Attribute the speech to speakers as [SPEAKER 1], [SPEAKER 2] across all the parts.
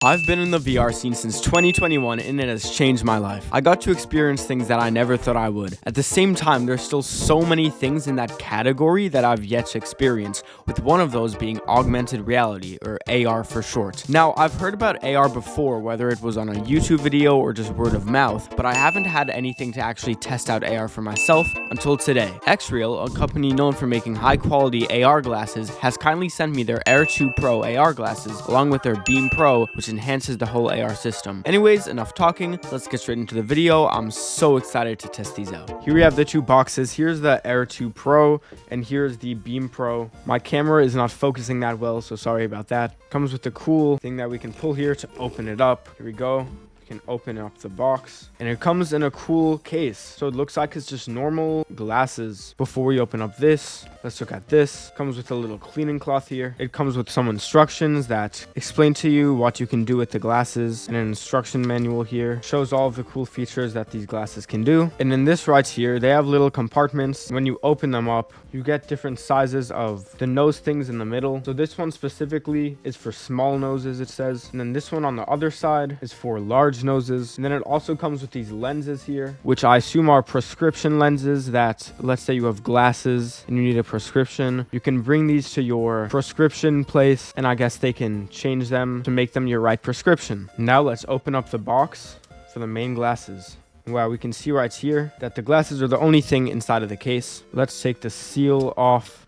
[SPEAKER 1] I've been in the VR scene since 2021 and it has changed my life. I got to experience things that I never thought I would. At the same time, there's still so many things in that category that I've yet to experience, with one of those being augmented reality, or AR for short. Now, I've heard about AR before, whether it was on a YouTube video or just word of mouth, but I haven't had anything to actually test out AR for myself until today. XREAL, a company known for making high quality AR glasses, has kindly sent me their Air 2 Pro AR glasses along with their Beam Pro, which enhances the whole AR system. Anyways, enough talking, let's get straight into the video. I'm so excited to test these out. Here we have the two boxes. Here's the Air 2 Pro and here's the Beam Pro. My camera is not focusing that well, so sorry about that. Comes with the cool thing that we can pull here to open it up. Here we go. Can open up the box and it comes in a cool case, so it looks like it's just normal glasses. Before we open up this, let's look at this. Comes with a little cleaning cloth here. It comes with some instructions that explain to you what you can do with the glasses, and an instruction manual here shows all of the cool features that these glasses can do. And in this right here, they have little compartments. When you open them up, you get different sizes of the nose things in the middle. So this one specifically is for small noses, it says, and then this one on the other side is for large noses. And then it also comes with these lenses here, which I assume are prescription lenses that, let's say you have glasses and you need a prescription, you can bring these to your prescription place and I guess they can change them to make them your right prescription. Now let's open up the box for the main glasses. Wow, we can see right here that the glasses are the only thing inside of the case. Let's take the seal off.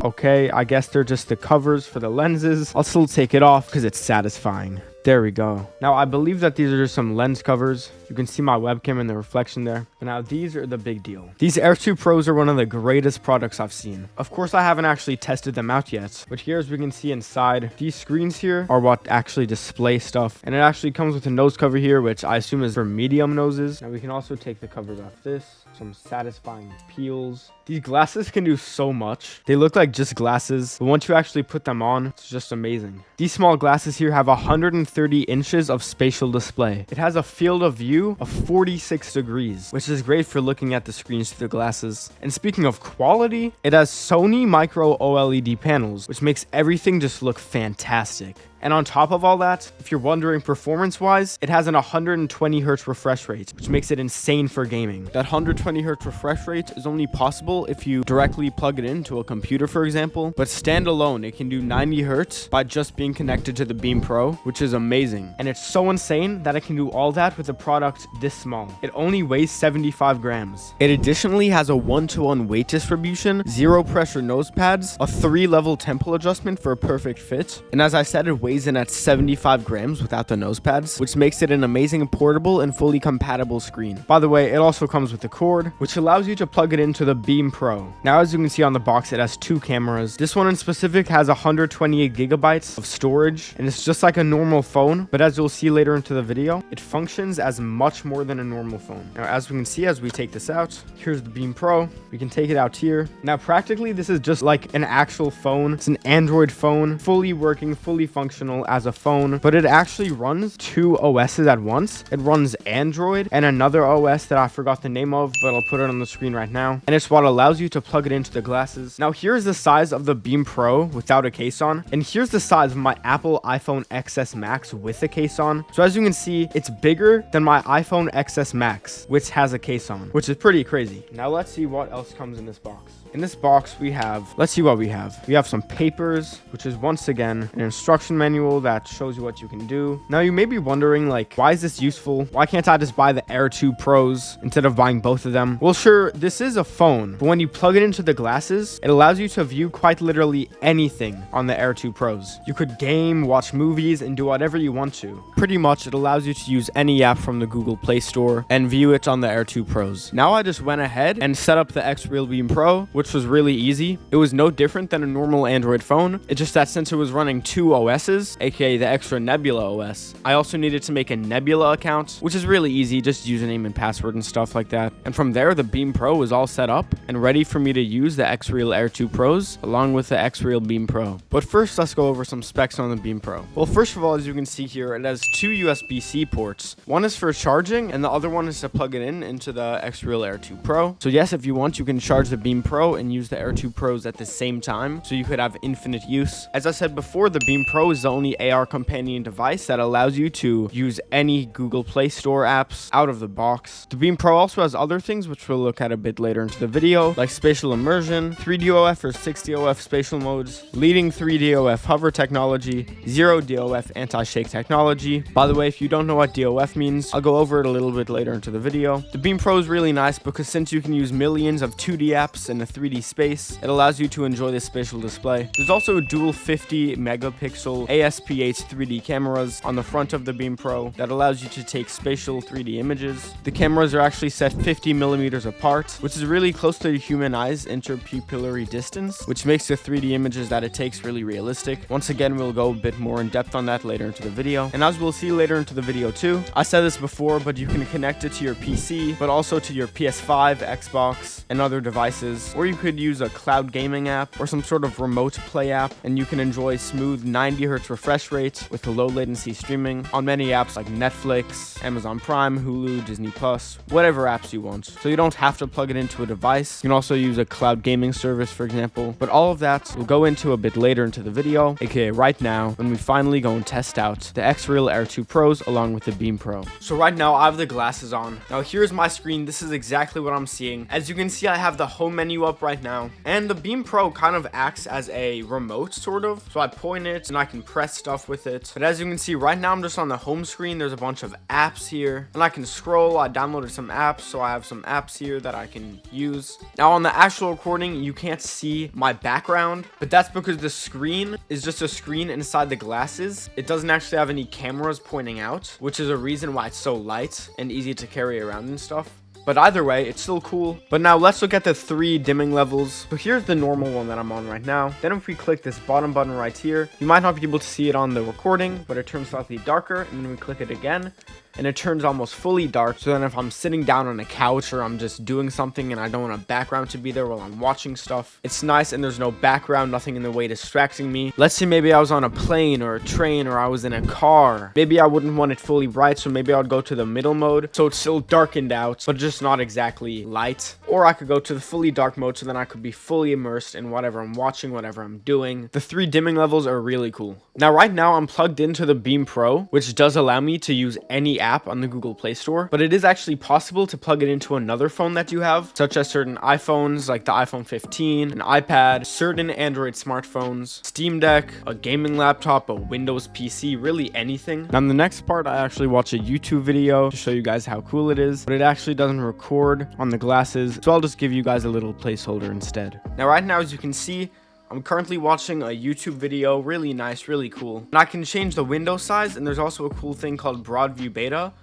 [SPEAKER 1] Okay, I guess they're just the covers for the lenses. I'll still take it off because it's satisfying. There we go. Now, I believe that these are just some lens covers. You can see my webcam and the reflection there. But now, these are the big deal. These Air 2 Pros are one of the greatest products I've seen. Of course, I haven't actually tested them out yet. But here, as we can see inside, these screens here are what actually display stuff. And it actually comes with a nose cover here, which I assume is for medium noses. Now, we can also take the covers off this. Some satisfying peels. These glasses can do so much. They look like just glasses, but once you actually put them on, it's just amazing. These small glasses here have 130 inches of spatial display. It has a field of view of 46 degrees, which is great for looking at the screens through the glasses. And speaking of quality, it has Sony micro OLED panels, which makes everything just look fantastic. And on top of all that, if you're wondering performance-wise, it has an 120 Hz refresh rate, which makes it insane for gaming. That 120 Hz refresh rate is only possible if you directly plug it into a computer, for example. But standalone, it can do 90 Hz by just being connected to the Beam Pro, which is amazing. And it's so insane that it can do all that with a product this small. It only weighs 75 grams. It additionally has a 1-to-1 weight distribution, 0 pressure nose pads, a 3-level tempo adjustment for a perfect fit. And as I said, it weighs in at 75 grams without the nose pads, which makes it an amazing portable and fully compatible screen. By the way, it also comes with a cord, which allows you to plug it into the Beam Pro. Now, as you can see on the box, it has 2 cameras. This one in specific has 128 gigabytes of storage, and it's just like a normal phone, but as you'll see later into the video, it functions as much more than a normal phone. Now, as we can see, as we take this out, here's the Beam Pro. We can take it out here. Now, practically, this is just like an actual phone. It's an Android phone, fully working, fully functional as a phone, but it actually runs 2 OSs at once. It runs Android and another OS that I forgot the name of, but I'll put it on the screen right now. And it's what allows you to plug it into the glasses. Now, here's the size of the Beam Pro without a case on, and here's the size of my Apple iPhone XS Max with a case on. So as you can see, it's bigger than my iPhone XS Max, which has a case on, which is pretty crazy. Now let's see what else comes in this box. In this box, we have, let's see what we have. We have some papers, which is once again an instruction manual that shows you what you can do. Now, you may be wondering, like, why is this useful? Why can't I just buy the Air 2 Pros instead of buying both of them? Well, sure, this is a phone, but when you plug it into the glasses, it allows you to view quite literally anything on the Air 2 Pros. You could game, watch movies, and do whatever you want to. Pretty much, it allows you to use any app from the Google Play Store and view it on the Air 2 Pros. Now, I just went ahead and set up the XREAL Beam Pro, which was really easy. It was no different than a normal Android phone. It's just that since it was running 2 OSs, aka the extra Nebula OS, I also needed to make a Nebula account, which is really easy, just username and password and stuff like that. And from there, the Beam Pro was all set up and ready for me to use the XREAL Air 2 Pros along with the XREAL Beam Pro. But first, let's go over some specs on the Beam Pro. Well, first of all, as you can see here, it has 2 USB-C ports. One is for charging, and the other one is to plug it into the XREAL Air 2 Pro. So yes, if you want, you can charge the Beam Pro Pro and use the Air 2 Pros at the same time, so you could have infinite use. As I said before, the Beam Pro is the only AR companion device that allows you to use any Google Play Store apps out of the box. The Beam Pro also has other things, which we'll look at a bit later into the video, like spatial immersion, 3DOF or 6DOF spatial modes, leading 3DOF hover technology, 0DOF anti-shake technology. By the way, if you don't know what DOF means, I'll go over it a little bit later into the video. The Beam Pro is really nice because since you can use millions of 2D apps in a 3D space, it allows you to enjoy the spatial display. There's also dual 50 megapixel ASPH 3D cameras on the front of the Beam Pro that allows you to take spatial 3D images. The cameras are actually set 50 millimeters apart, which is really close to the human eye's interpupillary distance, which makes the 3D images that it takes really realistic. Once again, we'll go a bit more in depth on that later into the video. And as we'll see later into the video too, I said this before, but you can connect it to your PC, but also to your PS5, Xbox, and other devices. Or you could use a cloud gaming app or some sort of remote play app, and you can enjoy smooth 90 Hz refresh rate with low latency streaming on many apps like Netflix, Amazon Prime, Hulu, Disney Plus, whatever apps you want. So you don't have to plug it into a device. You can also use a cloud gaming service, for example. But all of that we'll go into a bit later into the video, aka right now, when we finally go and test out the XREAL Air 2 Pros along with the Beam Pro. So right now I have the glasses on. Now here's my screen. This is exactly what I'm seeing. As you can see, I have the home menu up right now, and the Beam Pro kind of acts as a remote sort of. So I point it and I can press stuff with it. But as you can see right now, I'm just on the home screen. There's a bunch of apps here and I can scroll. I downloaded some apps, so I have some apps here that I can use. Now on the actual recording, you can't see my background, but that's because the screen is just a screen inside the glasses. It doesn't actually have any cameras pointing out, which is a reason why it's so light and easy to carry around and stuff. But either way, it's still cool. But now let's look at the 3 dimming levels. So here's the normal one that I'm on right now. Then if we click this bottom button right here, you might not be able to see it on the recording, but it turns slightly darker. And then we click it again, and it turns almost fully dark. So then if I'm sitting down on a couch or I'm just doing something and I don't want a background to be there while I'm watching stuff, it's nice and there's no background, nothing in the way distracting me. Let's say maybe I was on a plane or a train or I was in a car. Maybe I wouldn't want it fully bright, so maybe I would go to the middle mode, so it's still darkened out, but just not exactly light. Or I could go to the fully dark mode, so then I could be fully immersed in whatever I'm watching, whatever I'm doing. The 3 dimming levels are really cool. Now right now I'm plugged into the Beam Pro, which does allow me to use any app on the Google Play Store, but it is actually possible to plug it into another phone that you have, such as certain iPhones like the iPhone 15, an iPad, certain Android smartphones, Steam Deck, a gaming laptop, a Windows PC, really anything. Now in the next part, I actually watch a YouTube video to show you guys how cool it is, but it actually doesn't record on the glasses, so I'll just give you guys a little placeholder instead. Now right now, as you can see, I'm currently watching a YouTube video, really nice, really cool. And I can change the window size, and there's also a cool thing called broad view beta.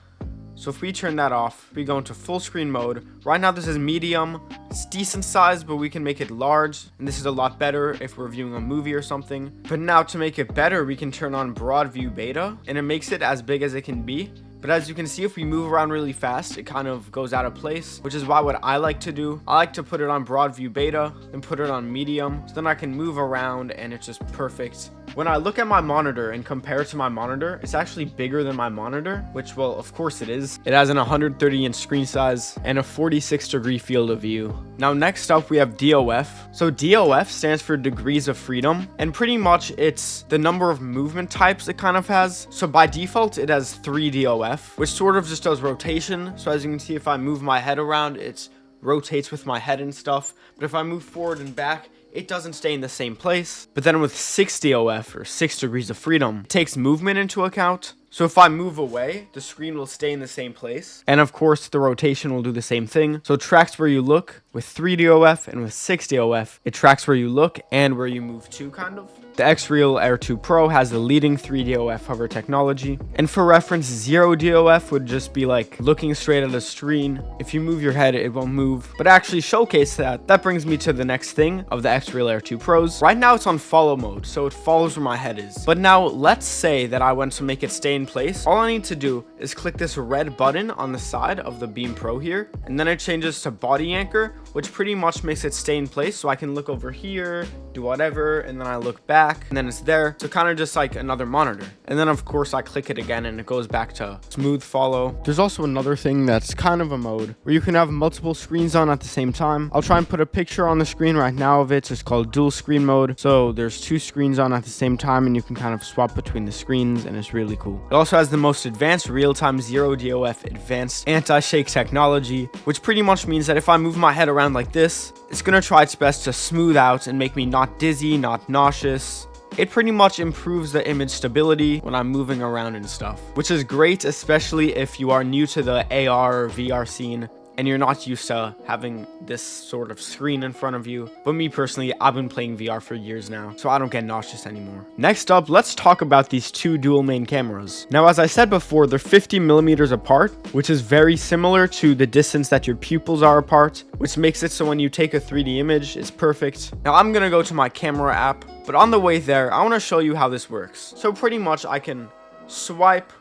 [SPEAKER 1] So if we turn that off, we go into full screen mode. Right now this is medium. It's decent size, but we can make it large, and this is a lot better if we're viewing a movie or something. But now to make it better, we can turn on broad view beta, and it makes it as big as it can be. But as you can see, if we move around really fast, it kind of goes out of place, which is why what I like to do, I like to put it on broad view beta, then put it on medium, so then I can move around and it's just perfect. When I look at my monitor and compare it to my monitor, it's actually bigger than my monitor, which, well, of course it is. It has an 130-inch screen size and a 46-degree field of view. Now next up, we have DOF. So DOF stands for degrees of freedom, and pretty much it's the number of movement types it kind of has. So by default, it has 3 DOF, which sort of just does rotation. So as you can see, if I move my head around, it rotates with my head and stuff. But if I move forward and back, it doesn't stay in the same place. But then with 6 DOF, or 6 degrees of freedom, it takes movement into account. So if I move away, the screen will stay in the same place. And of course, the rotation will do the same thing. So it tracks where you look with 3 DOF, and with 6 DOF, it tracks where you look and where you move to, kind of. The XREAL Air 2 Pro has the leading 3 DOF hover technology. And for reference, 0 DOF would just be like looking straight at a screen. If you move your head, it won't move. But actually showcase that. That brings me to the next thing of the XREAL Air 2 Pros. Right now it's on follow mode, so it follows where my head is. But now let's say that I want to make it stay in place. All I need to do is click this red button on the side of the Beam Pro here, and then it changes to body anchor, which pretty much makes it stay in place. So I can look over here, do whatever, and then I look back, back, and then it's there. So kind of just like another monitor. And then of course I click it again and it goes back to smooth follow. There's also another thing that's kind of a mode where you can have multiple screens on at the same time. I'll try and put a picture on the screen right now of it. It's called dual screen mode. So there's two screens on at the same time and you can kind of swap between the screens, and it's really cool. It also has the most advanced real-time zero DOF advanced anti-shake technology, which pretty much means that if I move my head around like this, it's gonna try its best to smooth out and make me not dizzy, not nauseous. It pretty much improves the image stability when I'm moving around and stuff, which is great, especially if you are new to the AR or VR scene and you're not used to having this sort of screen in front of you. But me personally, I've been playing VR for years now, so I don't get nauseous anymore. Next up, let's talk about these two dual main cameras. Now, as I said before, they're 50 millimeters apart, which is very similar to the distance that your pupils are apart, which makes it so when you take a 3D image, it's perfect. Now, I'm gonna go to my camera app, but on the way there, I wanna show you how this works. So pretty much I can swipe,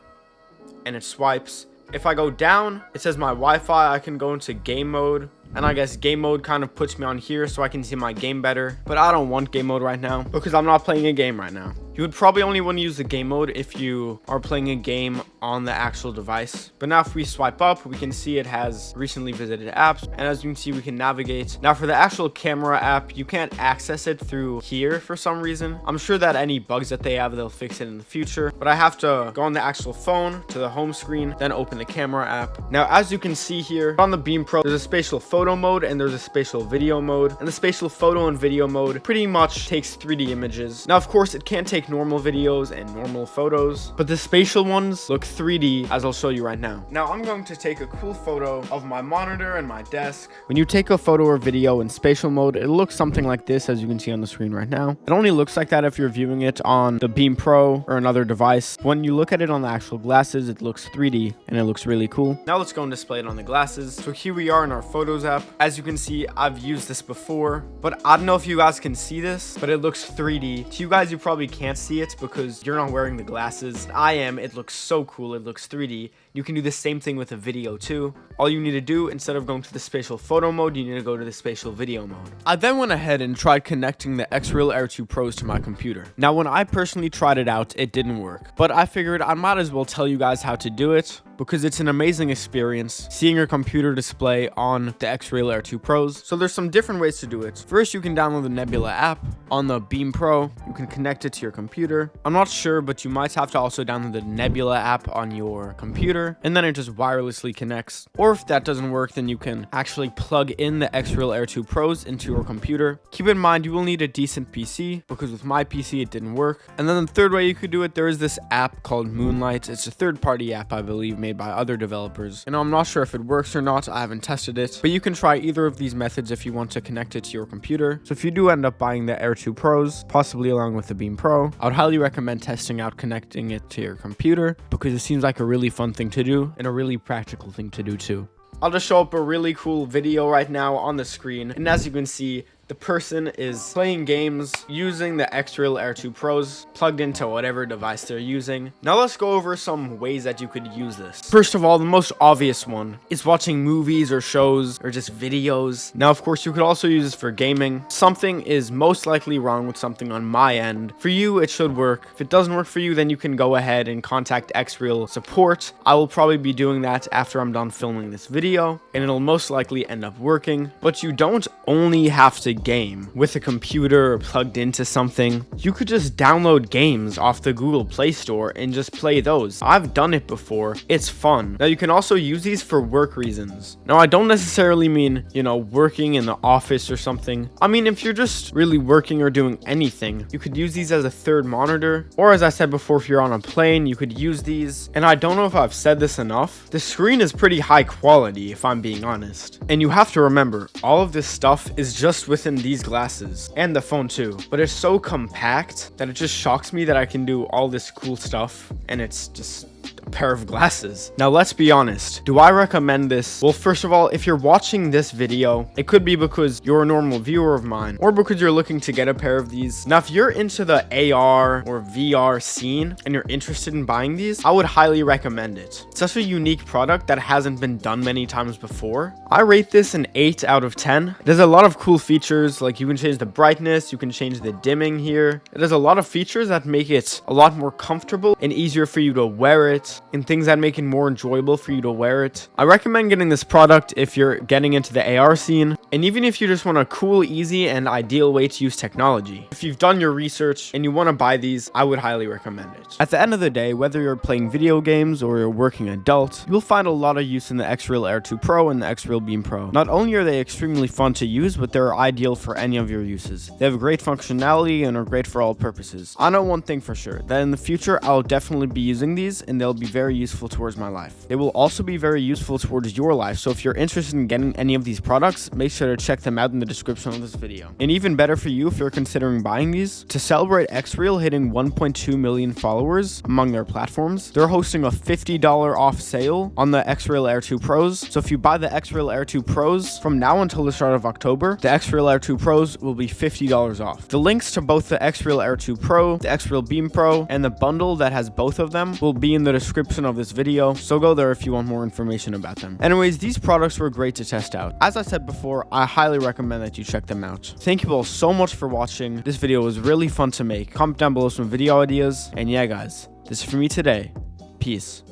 [SPEAKER 1] and it swipes. If I go down, it says my Wi-Fi. I can go into game mode, and I guess game mode kind of puts me on here so I can see my game better. But I don't want game mode right now because I'm not playing a game right now. You would probably only want to use the game mode if you are playing a game on the actual device. But now if we swipe up, we can see it has recently visited apps. And as you can see, we can navigate. Now for the actual camera app, you can't access it through here for some reason. I'm sure that any bugs that they have, they'll fix it in the future. But I have to go on the actual phone to the home screen, then open the camera app. Now, as you can see here on the Beam Pro, there's a spatial photo mode and there's a spatial video mode. And the spatial photo and video mode pretty much takes 3D images. Now, of course, it can't take normal videos and normal photos, but the spatial ones look 3D, as I'll show you right now. Now, I'm going to take a cool photo of my monitor and my desk. When you take a photo or video in spatial mode, it looks something like this, as you can see on the screen right now. It only looks like that if you're viewing it on the Beam Pro or another device. When you look at it on the actual glasses, it looks 3D and it looks really cool. Now let's go and display it on the glasses. So here we are in our Photos app. As you can see, I've used this before, but I don't know if you guys can see this, but it looks 3D. To you guys, you probably can't see it because you're not wearing the glasses. I am. It looks so cool. It looks 3D. You can do the same thing with a video too. All you need to do, instead of going to the spatial photo mode, you need to go to the spatial video mode. I then went ahead and tried connecting the XREAL Air 2 Pros to my computer. Now, when I personally tried it out, it didn't work, but I figured I might as well tell you guys how to do it, because it's an amazing experience seeing your computer display on the XREAL Air 2 Pros. So there's some different ways to do it. First, you can download the Nebula app on the Beam Pro. You can connect it to your computer. I'm not sure, but you might have to also download the Nebula app on your computer, and then it just wirelessly connects. Or if that doesn't work, then you can actually plug in the XREAL Air 2 Pros into your computer. Keep in mind, you will need a decent PC, because with my PC, it didn't work. And then the third way you could do it, there is this app called Moonlight. It's a third-party app, I believe, made by other developers. And I'm not sure if it works or not. I haven't tested it, but you can try either of these methods if you want to connect it to your computer. So if you do end up buying the Air 2 Pros, possibly along with the Beam Pro, I would highly recommend testing out connecting it to your computer, because it seems like a really fun thing to do and a really practical thing to do too. I'll just show up a really cool video right now on the screen, and as you can see, the person is playing games using the XREAL Air 2 Pros plugged into whatever device they're using. Now let's go over some ways that you could use this. First of all, the most obvious one is watching movies or shows or just videos. Now, of course, you could also use this for gaming. Something is most likely wrong with something on my end. For you, it should work. If it doesn't work for you, then you can go ahead and contact XREAL support. I will probably be doing that after I'm done filming this video, and it'll most likely end up working. But you don't only have to game with a computer or plugged into something. You could just download games off the Google Play Store and just play those. I've done it before. It's fun. Now, you can also use these for work reasons. Now, I don't necessarily mean, working in the office or something. I mean, if you're just really working or doing anything, you could use these as a third monitor. Or as I said before, if you're on a plane, you could use these. And I don't know if I've said this enough. The screen is pretty high quality, if I'm being honest. And you have to remember, all of this stuff is just within these glasses and the phone too, but it's so compact that it just shocks me that I can do all this cool stuff and it's just a pair of glasses. Now, let's be honest. Do I recommend this? Well, first of all, if you're watching this video, it could be because you're a normal viewer of mine or because you're looking to get a pair of these. Now, if you're into the AR or VR scene and you're interested in buying these, I would highly recommend it. It's such a unique product that hasn't been done many times before. I rate this an 8 out of 10. There's a lot of cool features, like you can change the brightness, you can change the dimming here. There's a lot of features that make it a lot more comfortable and easier for you to wear it, and things that make it more enjoyable for you to wear it. I recommend getting this product if you're getting into the AR scene, and even if you just want a cool, easy, and ideal way to use technology. If you've done your research and you want to buy these, I would highly recommend it. At the end of the day, whether you're playing video games or you're a working adult, you'll find a lot of use in the XREAL Air 2 Pro and the XREAL Beam Pro. Not only are they extremely fun to use, but they're ideal for any of your uses. They have great functionality and are great for all purposes. I know one thing for sure, that in the future, I'll definitely be using these and they'll be very useful towards my life. They will also be very useful towards your life, so if you're interested in getting any of these products, make sure to check them out in the description of this video. And even better for you if you're considering buying these, to celebrate XREAL hitting 1.2 million followers among their platforms, they're hosting a $50 off sale on the XREAL Air 2 Pros. So if you buy the XREAL Air 2 Pros from now until the start of October, the XREAL Air 2 Pros will be $50 off. The links to both the XREAL Air 2 Pro, the XREAL Beam Pro, and the bundle that has both of them will be in the description of this video, so go there if you want more information about them. Anyways, these products were great to test out. As I said before, I highly recommend that you check them out. Thank you all so much for watching. This video was really fun to make. Comment down below some video ideas, and yeah guys, this is for me today. Peace.